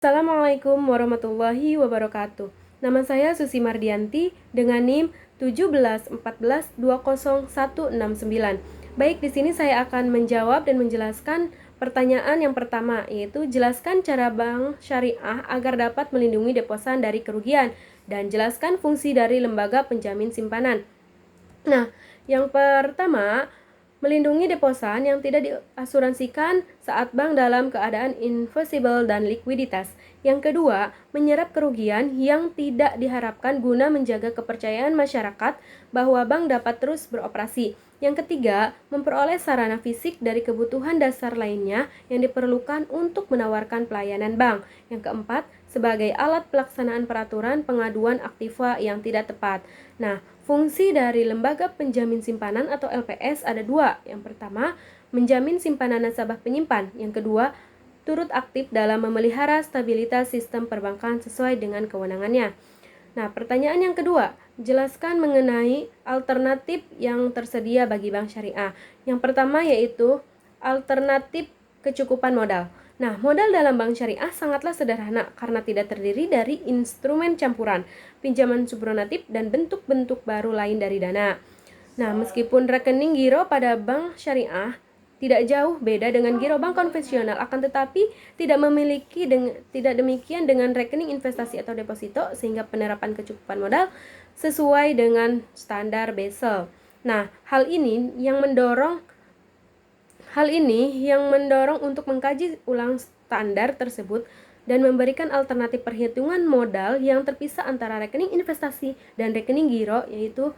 Assalamualaikum warahmatullahi wabarakatuh. Nama saya Susi Mardianti dengan NIM 1714200169. Baik, di sini saya akan menjawab dan menjelaskan pertanyaan yang pertama, yaitu jelaskan cara bank syariah agar dapat melindungi deposan dari kerugian dan jelaskan fungsi dari lembaga penjamin simpanan. Nah, yang pertama, melindungi deposan yang tidak diasuransikan saat bank dalam keadaan invisible dan likuiditas. Yang kedua, menyerap kerugian yang tidak diharapkan guna menjaga kepercayaan masyarakat bahwa bank dapat terus beroperasi. Yang ketiga, memperoleh sarana fisik dari kebutuhan dasar lainnya yang diperlukan untuk menawarkan pelayanan bank. Yang keempat, sebagai alat pelaksanaan peraturan pengaduan aktiva yang tidak tepat. Nah, fungsi dari lembaga penjamin simpanan atau LPS ada dua. Yang pertama, menjamin simpanan nasabah penyimpan. Yang kedua, turut aktif dalam memelihara stabilitas sistem perbankan sesuai dengan kewenangannya. Nah, pertanyaan yang kedua, jelaskan mengenai alternatif yang tersedia bagi bank syariah. Yang pertama yaitu alternatif kecukupan modal. Nah, modal dalam bank syariah sangatlah sederhana karena tidak terdiri dari instrumen campuran, pinjaman subordinatif, dan bentuk-bentuk baru lain dari dana. Nah, meskipun rekening giro pada bank syariah tidak jauh beda dengan giro bank konvensional, akan tetapi tidak demikian dengan rekening investasi atau deposito, sehingga penerapan kecukupan modal sesuai dengan standar Basel. Nah, hal ini yang mendorong untuk mengkaji ulang standar tersebut dan memberikan alternatif perhitungan modal yang terpisah antara rekening investasi dan rekening giro, yaitu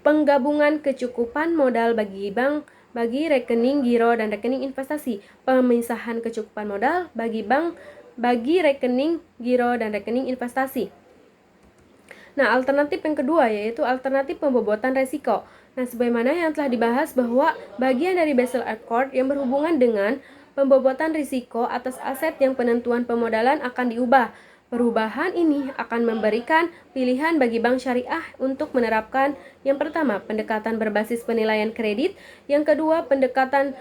penggabungan kecukupan modal bagi rekening giro dan rekening investasi, pemisahan kecukupan modal bagi rekening giro dan rekening investasi. Nah, alternatif yang kedua yaitu alternatif pembobotan resiko. Nah, sebagaimana yang telah dibahas bahwa bagian dari Basel Accord yang berhubungan dengan pembobotan risiko atas aset yang penentuan pemodalan akan diubah. Perubahan ini akan memberikan pilihan bagi bank syariah untuk menerapkan yang pertama, pendekatan berbasis penilaian kredit, yang kedua, pendekatan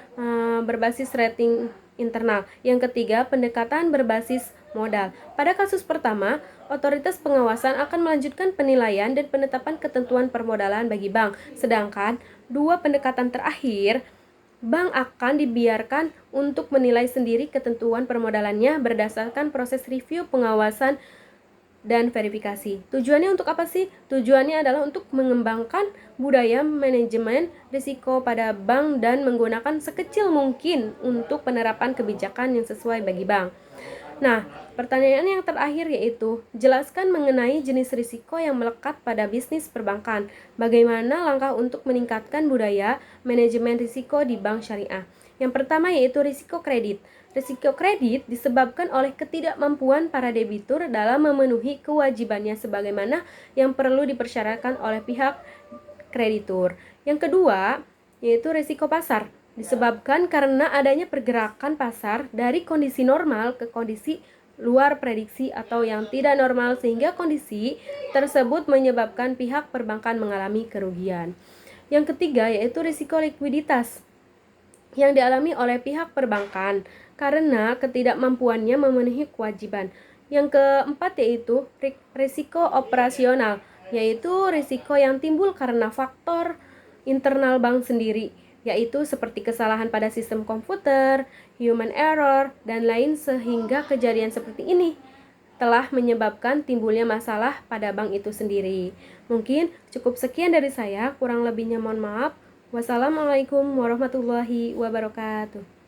berbasis rating internal, yang ketiga, pendekatan berbasis modal. Pada kasus pertama, otoritas pengawasan akan melanjutkan penilaian dan penetapan ketentuan permodalan bagi bank. Sedangkan dua pendekatan terakhir, bank akan dibiarkan untuk menilai sendiri ketentuan permodalannya berdasarkan proses review, pengawasan, dan verifikasi. Tujuannya untuk apa sih? Tujuannya adalah untuk mengembangkan budaya manajemen risiko pada bank dan menggunakan sekecil mungkin untuk penerapan kebijakan yang sesuai bagi bank. Nah, pertanyaan yang terakhir yaitu, jelaskan mengenai jenis risiko yang melekat pada bisnis perbankan. Bagaimana langkah untuk meningkatkan budaya manajemen risiko di bank syariah? Yang pertama yaitu risiko kredit. Risiko kredit disebabkan oleh ketidakmampuan para debitur dalam memenuhi kewajibannya sebagaimana yang perlu dipersyaratkan oleh pihak kreditur. Yang kedua yaitu risiko pasar. Disebabkan karena adanya pergerakan pasar dari kondisi normal ke kondisi luar prediksi atau yang tidak normal, sehingga kondisi tersebut menyebabkan pihak perbankan mengalami kerugian. Yang ketiga yaitu risiko likuiditas yang dialami oleh pihak perbankan karena ketidakmampuannya memenuhi kewajiban. Yang keempat yaitu risiko operasional, yaitu risiko yang timbul karena faktor internal bank sendiri, yaitu seperti kesalahan pada sistem komputer, human error, dan lain, sehingga kejadian seperti ini telah menyebabkan timbulnya masalah pada bank itu sendiri. Mungkin cukup sekian dari saya, kurang lebihnya mohon maaf. Wassalamualaikum warahmatullahi wabarakatuh.